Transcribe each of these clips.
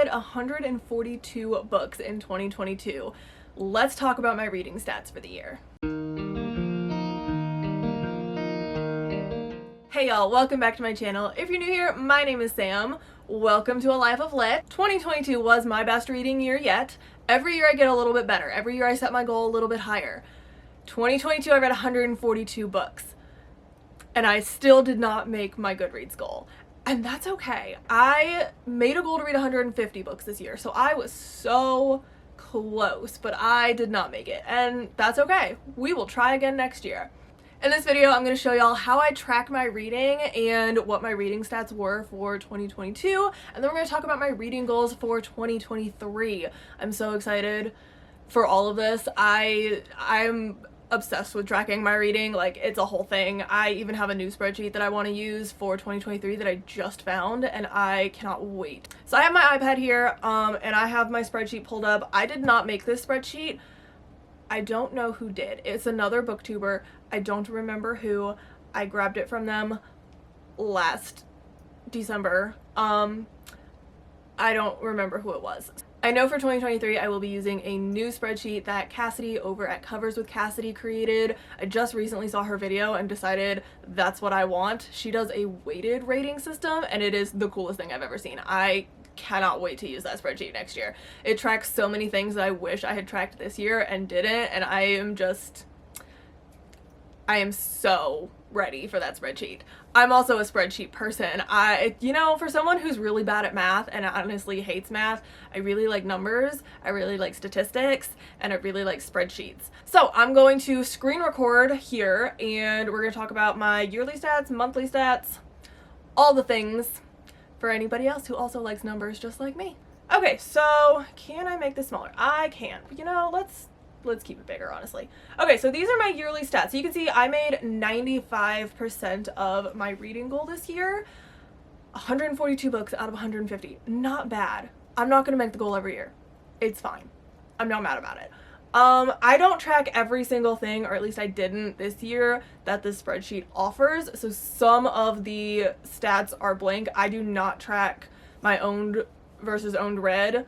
read 142 books in 2022. Let's talk about my reading stats for the year. Hey y'all, welcome back to my channel. If you're new here, my name is Sam. Welcome to A Life of Lit. 2022 was my best reading year yet. Every year I get a little bit better. Every year I set my goal a little bit higher. 2022 I read 142 books. And I still did not make my Goodreads goal. And that's okay. I made a goal to read 150 books this year, so I was so close, but I did not make it. And that's okay. We will try again next year. In this video, I'm going to show y'all how I track my reading and what my reading stats were for 2022, and then we're going to talk about my reading goals for 2023. I'm so excited for all of this. I'm obsessed with tracking my reading. Like, it's a whole thing. I even have a new spreadsheet that I want to use for 2023 that I just found, and I cannot wait. So I have my iPad here, and I have my spreadsheet pulled up. I did not make this spreadsheet. I don't know who did. It's another booktuber. I don't remember who. I grabbed it from them last December. I don't remember who it was. I know for 2023 I will be using a new spreadsheet that Cassidy over at Covers with Cassidy created. I just recently saw her video and decided that's what I want. She does a weighted rating system and it is the coolest thing I've ever seen. I cannot wait to use that spreadsheet next year. It tracks so many things that I wish I had tracked this year and didn't, and I am so ready for that spreadsheet. I'm also a spreadsheet person. For someone who's really bad at math and honestly hates math, I really like numbers, I really like statistics, and I really like spreadsheets. So I'm going to screen record here and we're going to talk about my yearly stats, monthly stats, all the things for anybody else who also likes numbers just like me. Okay, so can I make this smaller? I can. Let's keep it bigger, honestly. Okay, so these are my yearly stats. So you can see I made 95% of my reading goal this year. 142 books out of 150. Not bad. I'm not gonna make the goal every year. It's fine. I'm not mad about it. I don't track every single thing, or at least I didn't this year, that this spreadsheet offers. So some of the stats are blank. I do not track my owned versus owned read.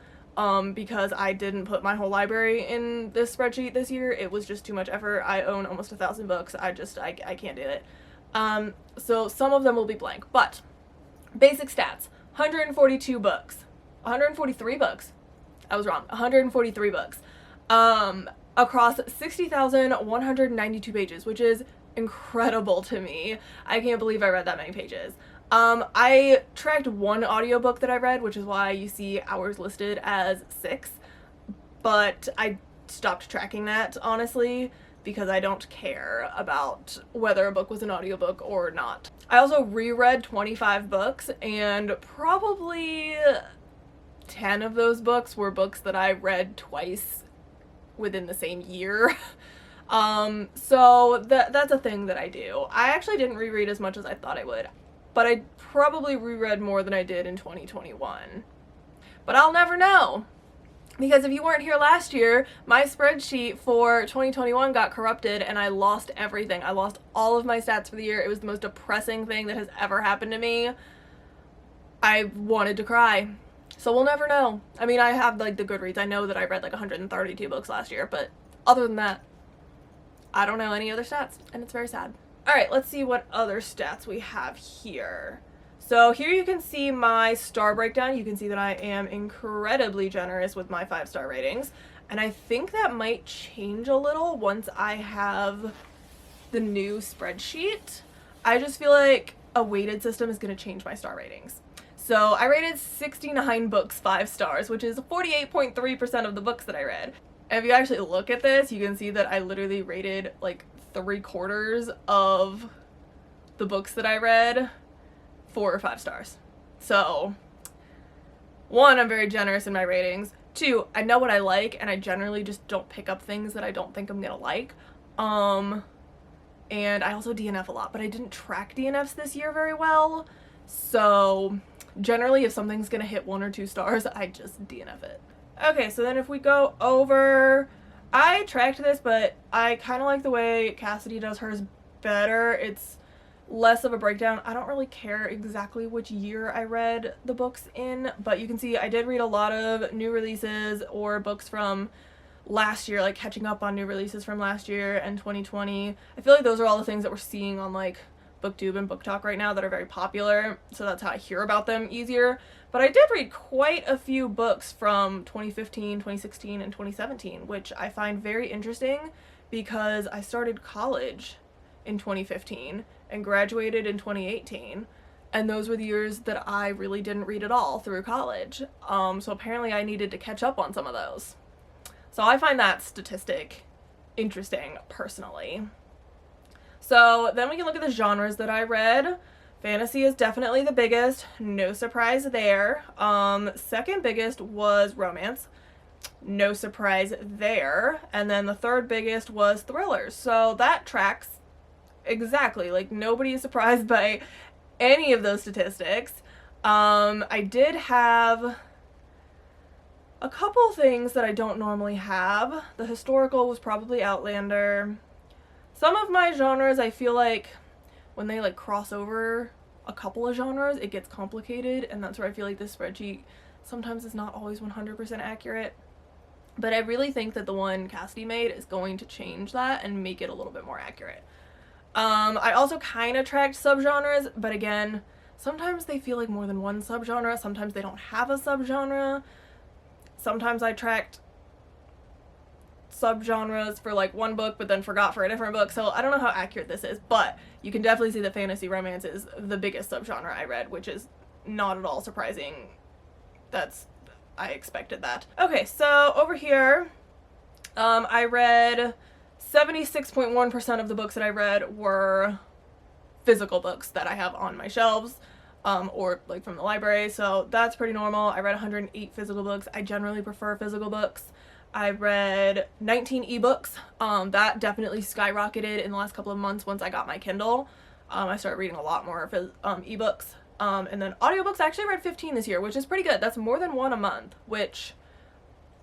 Because I didn't put my whole library in this spreadsheet this year. It was just too much effort. I own almost 1,000 books. I can't do it. So some of them will be blank, but basic stats, 142 books, 143 books. I was wrong. 143 books, across 60,192 pages, which is incredible to me. I can't believe I read that many pages. I tracked one audiobook that I read, which is why you see hours listed as 6, but I stopped tracking that, honestly, because I don't care about whether a book was an audiobook or not. I also reread 25 books, and probably 10 of those books were books that I read twice within the same year. So that's a thing that I do. I actually didn't reread as much as I thought I would, but I probably reread more than I did in 2021. But I'll never know. Because if you weren't here last year, my spreadsheet for 2021 got corrupted and I lost everything. I lost all of my stats for the year. It was the most depressing thing that has ever happened to me. I wanted to cry. So we'll never know. I mean, I have like the Goodreads. I know that I read like 132 books last year, but other than that, I don't know any other stats, and it's very sad. Alright, let's see what other stats we have here. So here you can see my star breakdown. You can see that I am incredibly generous with my 5-star ratings. And I think that might change a little once I have the new spreadsheet. I just feel like a weighted system is going to change my star ratings. So I rated 69 books 5 stars, which is 48.3% of the books that I read. And if you actually look at this, you can see that I literally rated like 3/4 of the books that I read 4 or 5 stars. So 1, I'm very generous in my ratings. 2, I know what I like and I generally just don't pick up things that I don't think I'm gonna like. And I also DNF a lot, but I didn't track DNFs this year very well. So generally if something's gonna hit 1 or 2 stars, I just DNF it. Okay, so then if we go over, I tracked this, but I kind of like the way Cassidy does hers better. It's less of a breakdown. I don't really care exactly which year I read the books in, but you can see I did read a lot of new releases or books from last year, like catching up on new releases from last year and 2020. I feel like those are all the things that we're seeing on like BookTube and BookTok right now that are very popular, so that's how I hear about them easier. But I did read quite a few books from 2015, 2016, and 2017, which I find very interesting because I started college in 2015 and graduated in 2018, and those were the years that I really didn't read at all through college. So apparently I needed to catch up on some of those. So I find that statistic interesting personally. So then we can look at the genres that I read. Fantasy is definitely the biggest, no surprise there. Second biggest was romance, no surprise there. And then the third biggest was thrillers. So that tracks exactly. Like, nobody is surprised by any of those statistics. I did have a couple things that I don't normally have. The historical was probably Outlander. Some of my genres, I feel like when they like cross over a couple of genres, it gets complicated, and that's where I feel like this spreadsheet sometimes is not always 100% accurate. But I really think that the one Cassidy made is going to change that and make it a little bit more accurate. I also kind of tracked subgenres, but again, sometimes they feel like more than one subgenre, sometimes they don't have a subgenre. Sometimes I tracked subgenres for like one book but then forgot for a different book, so I don't know how accurate this is, but you can definitely see that fantasy romance is the biggest subgenre I read, which is not at all surprising. I expected that. Okay, so over here, I read 76.1% of the books that I read were physical books that I have on my shelves, or like from the library, so that's pretty normal. I read 108 physical books. I generally prefer physical books. I read 19 ebooks. That definitely skyrocketed in the last couple of months once I got my Kindle. I started reading a lot more ebooks. And then audiobooks, I actually read 15 this year, which is pretty good. That's more than one a month, which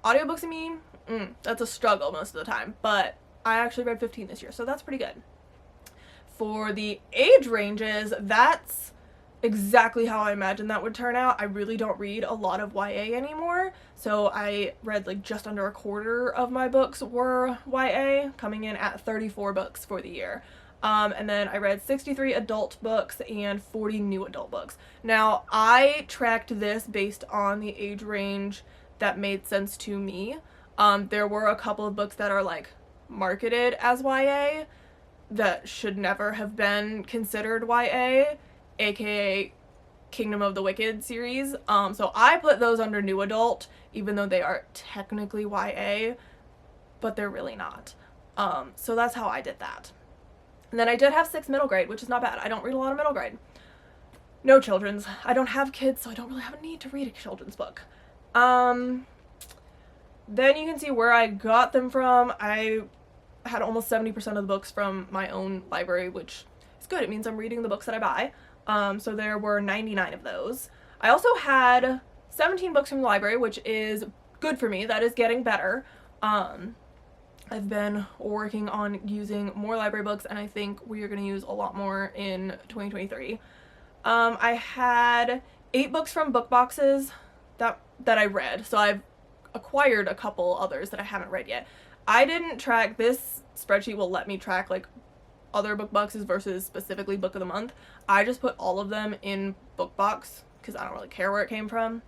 audiobooks to me, that's a struggle most of the time. But I actually read 15 this year, so that's pretty good. For the age ranges, that's exactly how I imagined that would turn out. I really don't read a lot of YA anymore, so I read like just under a quarter of my books were YA, coming in at 34 books for the year. And then I read 63 adult books and 40 new adult books. Now, I tracked this based on the age range that made sense to me. There were a couple of books that are like marketed as YA that should never have been considered YA, aka Kingdom of the Wicked series. So I put those under new adult, even though they are technically YA, but they're really not. So that's how I did that. And then I did have 6 middle grade, which is not bad. I don't read a lot of middle grade. No children's. I don't have kids, so I don't really have a need to read a children's book. Then you can see where I got them from. I had almost 70% of the books from my own library, which is good. It means I'm reading the books that I buy. So there were 99 of those. I also had 17 books from the library, which is good for me. That is getting better. I've been working on using more library books, and I think we are going to use a lot more in 2023. I had 8 books from book boxes that I read, so I've acquired a couple others that I haven't read yet. I didn't track, this spreadsheet will let me track like other book boxes versus specifically book of the month. I just put all of them in book box because I don't really care where it came from.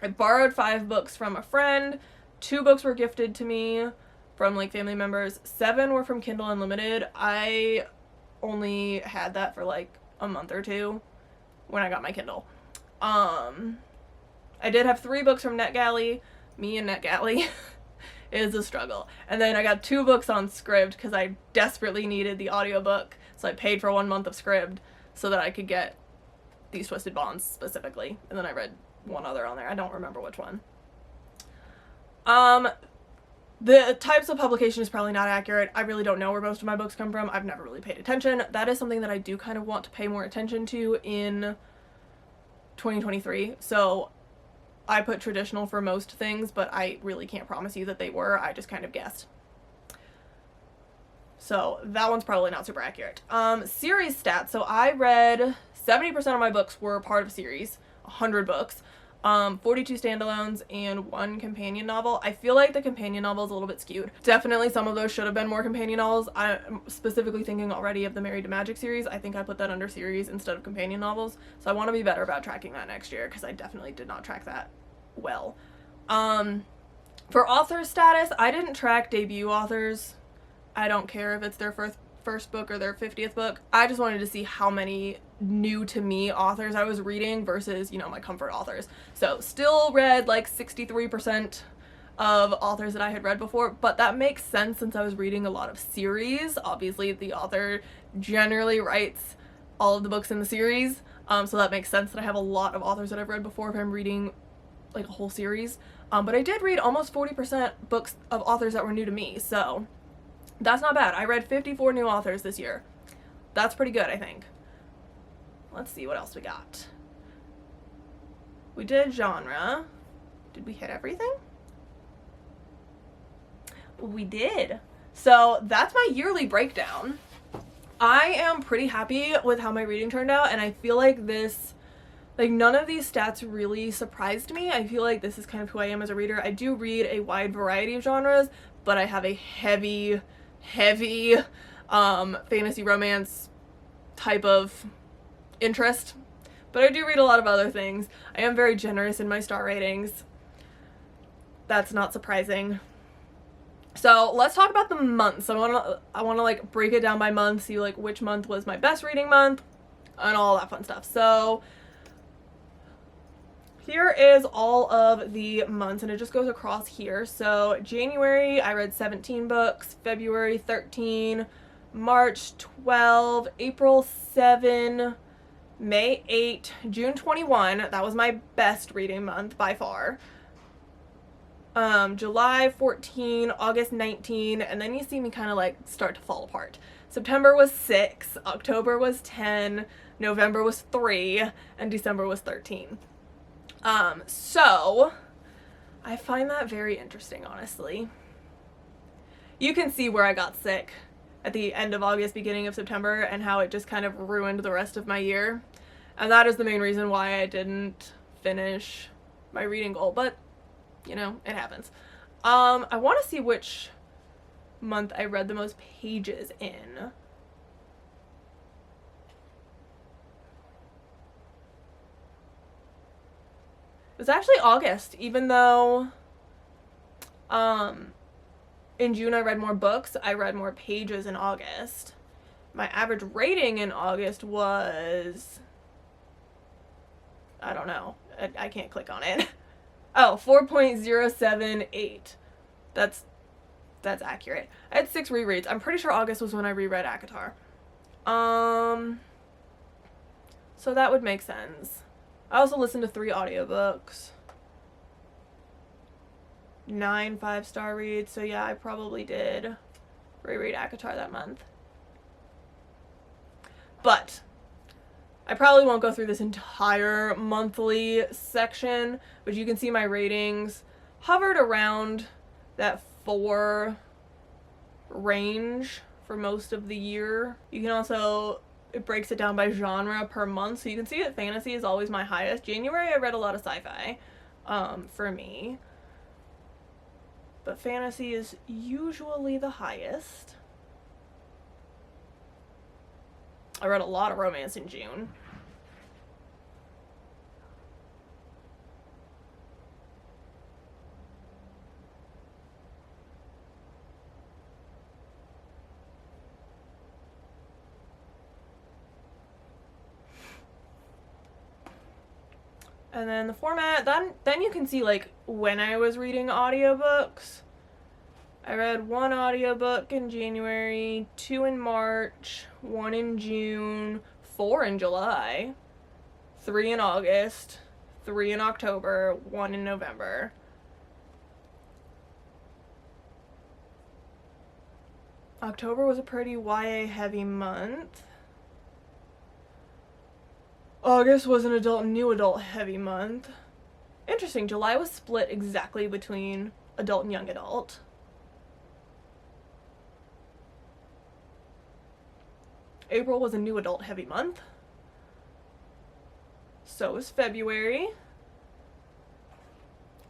I borrowed 5 books from a friend. 2 books were gifted to me from like family members. 7 were from Kindle Unlimited. I only had that for like a month or 2 when I got my Kindle. I did have 3 books from NetGalley. Me and NetGalley is a struggle. And then I got 2 books on Scribd because I desperately needed the audiobook. So I paid for 1 month of Scribd so that I could get These Twisted Bonds specifically. And then I read one other on there. I don't remember which one. The types of publication is probably not accurate. I really don't know where most of my books come from. I've never really paid attention. That is something that I do kind of want to pay more attention to in 2023. So I put traditional for most things, but I really can't promise you that they were. I just kind of guessed. So that one's probably not super accurate. Series stats. So I read 70% of my books were part of a series, 100 books. 42 standalones and 1 companion novel. I feel like the companion novel is a little bit skewed. Definitely some of those should have been more companion novels. I'm specifically thinking already of the Married to Magic series. I think I put that under series instead of companion novels. So I want to be better about tracking that next year because I definitely did not track that well. For author status, I didn't track debut authors. I don't care if it's their first book or their 50th book. I just wanted to see how many new to me authors I was reading versus, you know, my comfort authors. So still read like 63% of authors that I had read before, but that makes sense since I was reading a lot of series. Obviously the author generally writes all of the books in the series, so that makes sense that I have a lot of authors that I've read before if I'm reading like a whole series. But I did read almost 40% books of authors that were new to me, so that's not bad. I read 54 new authors this year. That's pretty good, I think. Let's see what else we got. We did genre. Did we hit everything? We did. So that's my yearly breakdown. I am pretty happy with how my reading turned out, and I feel like this, like, none of these stats really surprised me. I feel like this is kind of who I am as a reader. I do read a wide variety of genres, but I have a heavy fantasy romance type of interest, but I do read a lot of other things. I am very generous in my star ratings. That's not surprising. So let's talk about the months. I want to like break it down by month, see like which month was my best reading month and all that fun stuff. So here is all of the months, and it just goes across here. So January, I read 17 books, February 13, March 12, April 7, May 8, June 21. That was my best reading month by far. July 14, August 19, and then you see me kind of like start to fall apart. September was 6, October was 10, November was 3, and December was 13. So I find that very interesting, honestly. You can see where I got sick at the end of August, beginning of September, and how it just kind of ruined the rest of my year. And that is the main reason why I didn't finish my reading goal, but you know, it happens. I want to see which month I read the most pages in. It was actually August, even though in June I read more books, I read more pages in August. My average rating in August was, I don't know, I can't click on it. Oh, 4.078. That's accurate. I had 6 rereads. I'm pretty sure August was when I reread ACOTAR. So that would make sense. I also listened to 3 audiobooks. 9 5-star reads. So yeah, I probably did reread ACOTAR that month. But I probably won't go through this entire monthly section, but you can see my ratings hovered around that 4 range for most of the year. You can also, it breaks it down by genre per month, so you can see that fantasy is always my highest. January I read a lot of sci-fi for me, but fantasy is usually the highest. I read a lot of romance in June. And then the format, then you can see like when I was reading audiobooks. I read 1 audiobook in January, 2 in March, 1 in June, 4 in July, 3 in August, 3 in October, 1 in November. October was a pretty YA heavy month. August was an adult and new adult heavy month. Interesting, July was split exactly between adult and young adult. April was a new adult heavy month. So was February.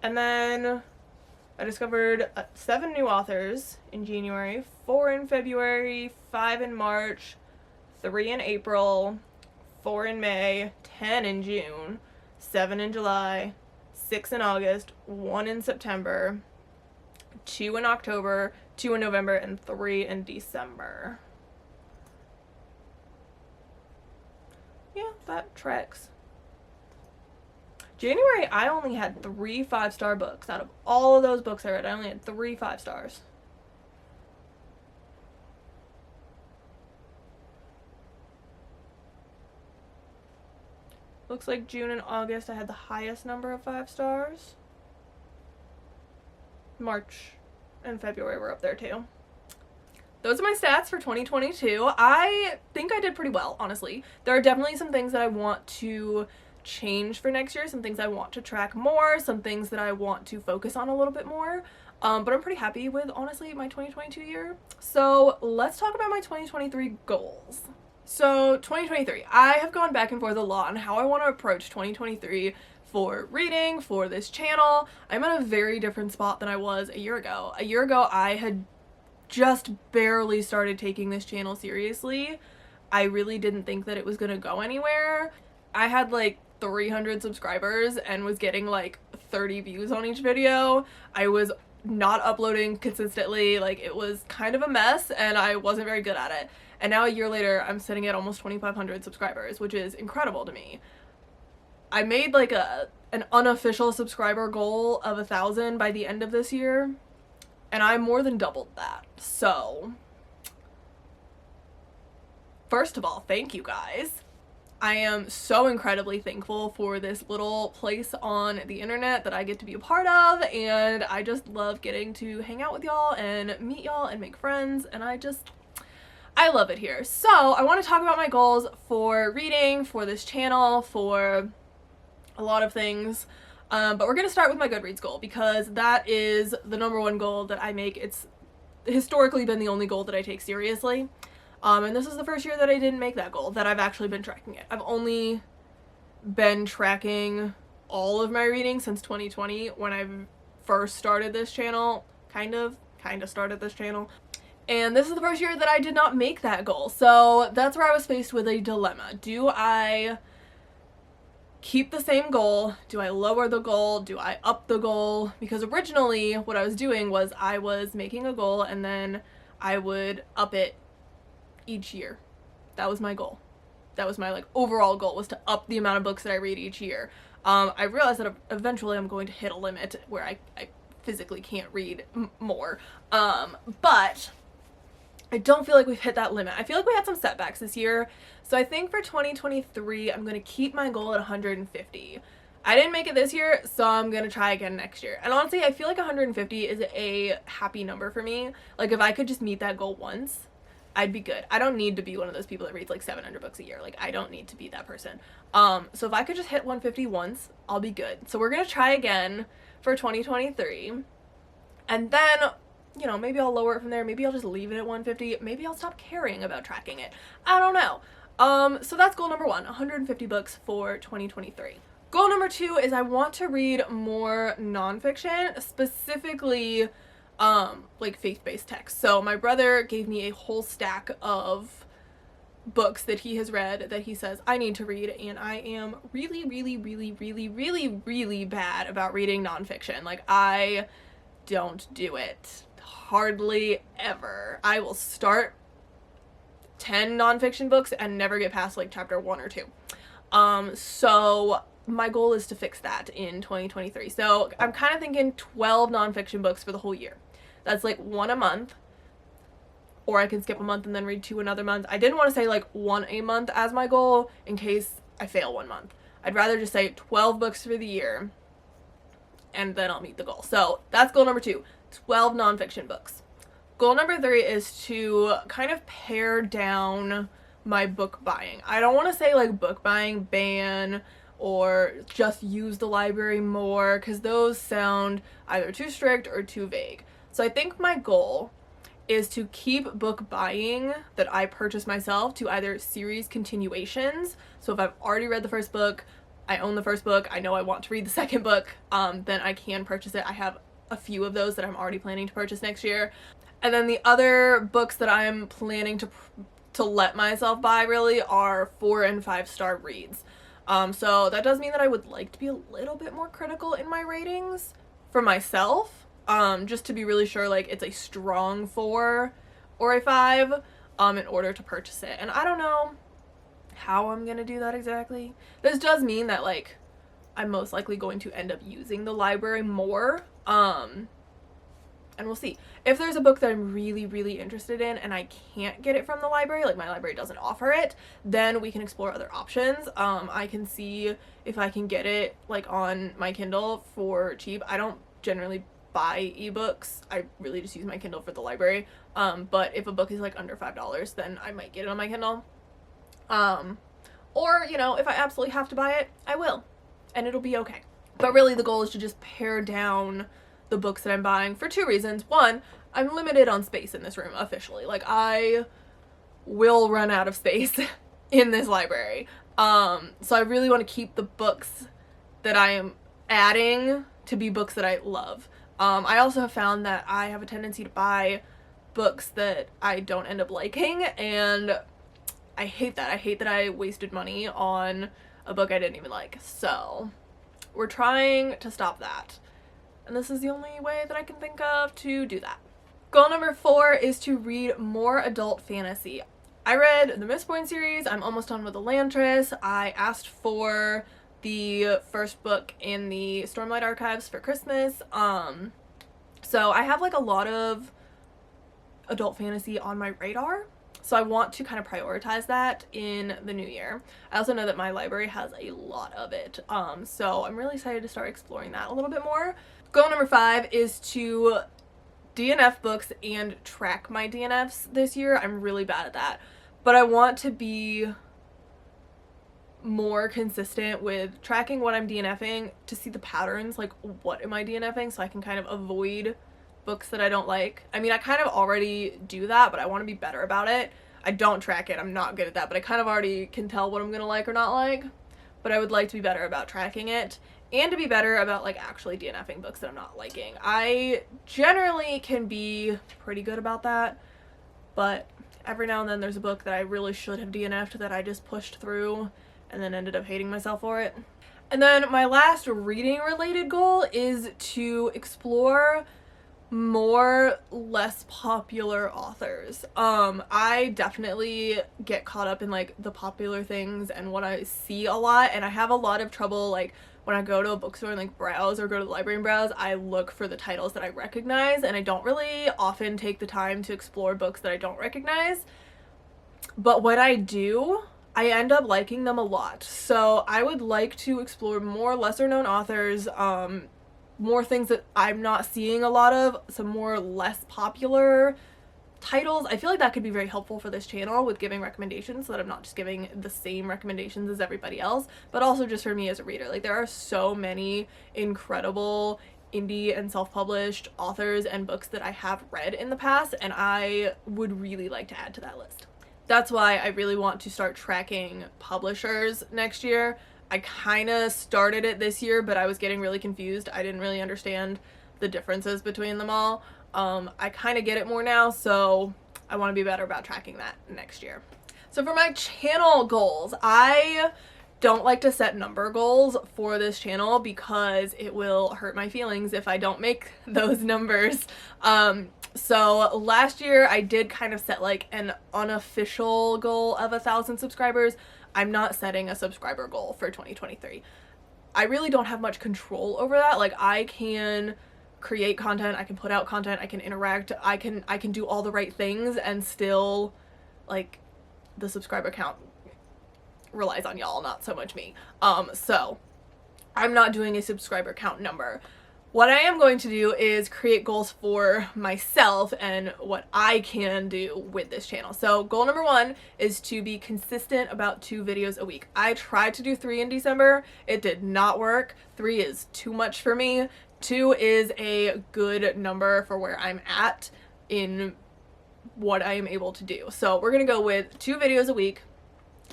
And then I discovered 7 new authors in January, 4 in February, 5 in March, 3 in April, 4 in May, 10 in June, 7 in July, 6 in August, 1 in September, 2 in October, 2 in November, and 3 in December. Yeah, that tracks. January, I only had 3 5-star books. Out of all of those books I read, I only had 3 5 stars. Looks like June and August I had the highest number of 5 stars. March and February were up there too. Those are my stats for 2022. I think I did pretty well, honestly. There are definitely some things that I want to change for next year, some things I want to track more, some things that I want to focus on a little bit more, but I'm pretty happy with, honestly, my 2022 year. So let's talk about my 2023 goals. So 2023, I have gone back and forth a lot on how I want to approach 2023 for reading, for this channel. I'm at a very different spot than I was a year ago. A year ago, I had just barely started taking this channel seriously. I really didn't think that it was gonna go anywhere. I had like 300 subscribers and was getting like 30 views on each video. I was not uploading consistently, like it was kind of a mess and I wasn't very good at it. And now a year later, I'm sitting at almost 2,500 subscribers, which is incredible to me. I made like an unofficial subscriber goal of 1,000 by the end of this year, and I more than doubled that. So, first of all, thank you guys. I am so incredibly thankful for this little place on the internet that I get to be a part of, and I just love getting to hang out with y'all and meet y'all and make friends, and I love it here. So I want to talk about my goals for reading, for this channel, for a lot of things, but we're going to start with my Goodreads goal because that is the #1 goal that I make. It's historically been the only goal that I take seriously. And this is the first year that I didn't make that goal, that I've actually been tracking it. I've only been tracking all of my reading since 2020 when I first started this channel, kind of started this channel. And this is the first year that I did not make that goal. So that's where I was faced with a dilemma. Do I keep the same goal? Do I lower the goal? Do I up the goal? Because originally what I was doing was I was making a goal and then I would up it each year. That was my goal. That was my like overall goal, was to up the amount of books that I read each year. I realized that eventually I'm going to hit a limit where I physically can't read more. But I don't feel like we've hit that limit. I feel like we had some setbacks this year. So I think for 2023, I'm going to keep my goal at 150. I didn't make it this year, so I'm going to try again next year. And honestly, I feel like 150 is a happy number for me. Like if I could just meet that goal once, I'd be good. I don't need to be one of those people that reads like 700 books a year. Like I don't need to be that person. So if I could just hit 150 once, I'll be good. So we're going to try again for 2023. And then, you know, maybe I'll lower it from there. Maybe I'll just leave it at 150. Maybe I'll stop caring about tracking it. I don't know. So that's goal #1, 150 books for 2023. Goal #2 is I want to read more nonfiction, specifically like faith-based texts. So my brother gave me a whole stack of books that he has read that he says I need to read, and I am really bad about reading nonfiction. Like I don't do it hardly ever. I will start 10 nonfiction books and never get past like chapter 1 or 2. So my goal is to fix that in 2023. So I'm kind of thinking 12 nonfiction books for the whole year. That's like 1 a month, or I can skip a month and then read 2 another month. I didn't want to say like 1 a month as my goal in case I fail 1 month. I'd rather just say 12 books for the year and then I'll meet the goal. So that's goal #2, 12 nonfiction books. Goal #3 is to kind of pare down my book buying. I don't want to say like book buying ban or just use the library more, because those sound either too strict or too vague. So I think my goal is to keep book buying that I purchase myself to either series continuations. So if I've already read the first book, I own the first book, I know I want to read the second book, then I can purchase it. I have a few of those that I'm already planning to purchase next year. And then the other books that I'm planning to let myself buy really are 4 and 5 star reads. So that does mean that I would like to be a little bit more critical in my ratings for myself, just to be really sure like it's a strong 4 or a 5 in order to purchase it. And I don't know how I'm gonna do that exactly. This does mean that like I'm most likely going to end up using the library more, and we'll see. If there's a book that I'm really, really interested in and I can't get it from the library, like my library doesn't offer it, then we can explore other options. I can see if I can get it like on my Kindle for cheap. I don't generally buy ebooks. I really just use my Kindle for the library. But if a book is like under $5, then I might get it on my Kindle. Or, you know, if I absolutely have to buy it, I will. And it'll be okay. But really the goal is to just pare down the books that I'm buying for 2 reasons. One, I'm limited on space in this room officially. Like I will run out of space in this library. So I really want to keep the books that I am adding to be books that I love. I also have found that I have a tendency to buy books that I don't end up liking, and I hate that. I hate that I wasted money on a book I didn't even like. So we're trying to stop that. And this is the only way that I can think of to do that. Goal number 4 is to read more adult fantasy. I read the Mistborn series. I'm almost done with Elantris. I asked for the first book in the Stormlight Archives for Christmas. So I have like a lot of adult fantasy on my radar. So I want to kind of prioritize that in the new year. I also know that my library has a lot of it. So I'm really excited to start exploring that a little bit more. Goal number 5 is to DNF books and track my DNFs this year. I'm really bad at that. But I want to be more consistent with tracking what I'm DNFing to see the patterns, like what am I DNFing, so I can kind of avoid books that I don't like. I mean, I kind of already do that, but I want to be better about it. I don't track it. I'm not good at that, but I kind of already can tell what I'm going to like or not like. But I would like to be better about tracking it and to be better about like actually DNFing books that I'm not liking. I generally can be pretty good about that, but every now and then there's a book that I really should have DNF'd that I just pushed through and then ended up hating myself for it. And then my last reading related goal is to explore more less popular authors. I definitely get caught up in like the popular things and what I see a lot, and I have a lot of trouble like when I go to a bookstore and like browse or go to the library and browse, I look for the titles that I recognize, and I don't really often take the time to explore books that I don't recognize. But when I do, I end up liking them a lot. So I would like to explore more lesser known authors, more things that I'm not seeing a lot of, some more less popular titles. I feel like that could be very helpful for this channel with giving recommendations so that I'm not just giving the same recommendations as everybody else, but also just for me as a reader. Like there are so many incredible indie and self-published authors and books that I have read in the past, and I would really like to add to that list. That's why I really want to start tracking publishers next year. I kind of started it this year, but I was getting really confused. I didn't really understand the differences between them all. I kind of get it more now, so I want to be better about tracking that next year. So for my channel goals, I don't like to set number goals for this channel because it will hurt my feelings if I don't make those numbers. So last year I did kind of set like an unofficial goal of 1,000 subscribers. I'm not setting a subscriber goal for 2023. I really don't have much control over that. Like I can create content, I can put out content, I can interact, I can do all the right things, and still like the subscriber count relies on y'all, not so much me. So I'm not doing a subscriber count number. What I am going to do is create goals for myself and what I can do with this channel. So goal number 1 is to be consistent about 2 videos a week. I tried to do 3 in December. It did not work. 3 is too much for me. 2 is a good number for where I'm at in what I am able to do. So we're gonna go with 2 videos a week.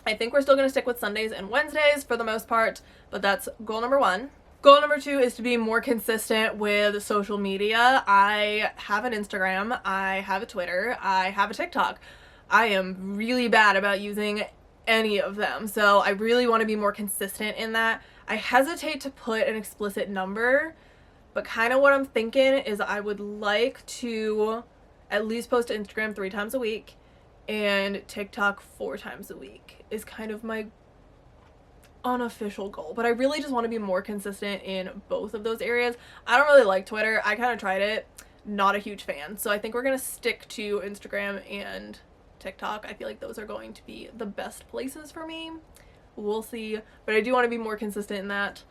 I think we're still gonna stick with Sundays and Wednesdays for the most part, but that's goal number 1. Goal number 2 is to be more consistent with social media. I have an Instagram, I have a Twitter, I have a TikTok. I am really bad about using any of them, so I really want to be more consistent in that. I hesitate to put an explicit number, but kind of what I'm thinking is I would like to at least post to Instagram 3 times a week and TikTok 4 times a week is kind of my unofficial goal. But I really just want to be more consistent in both of those areas. I don't really like Twitter. I kind of tried it. Not a huge fan. So I think we're going to stick to Instagram and TikTok. I feel like those are going to be the best places for me. We'll see. But I do want to be more consistent in that.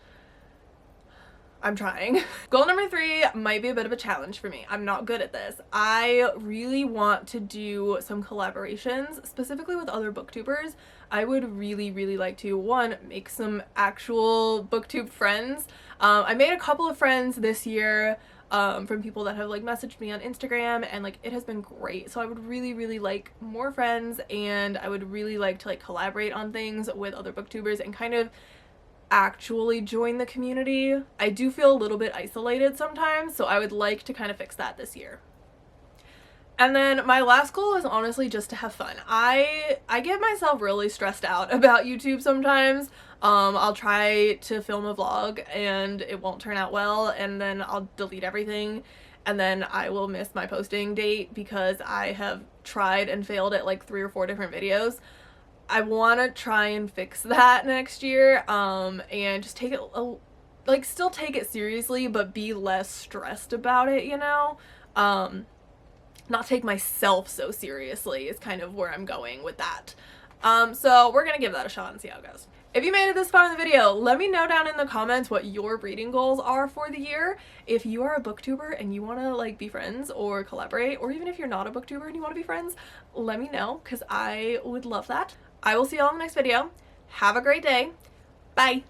I'm trying. Goal number 3 might be a bit of a challenge for me. I'm not good at this. I really want to do some collaborations, specifically with other booktubers. I would really like to, 1, make some actual booktube friends. I made a couple of friends this year from people that have like messaged me on Instagram, and like it has been great. So I would really like more friends, and I would really like to like collaborate on things with other booktubers and kind of actually join the community. I do feel a little bit isolated sometimes, so I would like to kind of fix that this year. And then my last goal is honestly just to have fun. I get myself really stressed out about YouTube sometimes. I'll try to film a vlog and it won't turn out well, and then I'll delete everything, and then I will miss my posting date because I have tried and failed at like 3 or 4 different videos. I want to try and fix that next year, and just take it, like still take it seriously, but be less stressed about it, you know? Not take myself so seriously is kind of where I'm going with that. So we're gonna give that a shot and see how it goes. If you made it this far in the video, let me know down in the comments what your reading goals are for the year. If you are a booktuber and you want to like be friends or collaborate, or even if you're not a booktuber and you want to be friends, let me know because I would love that. I will see y'all in the next video. Have a great day. Bye.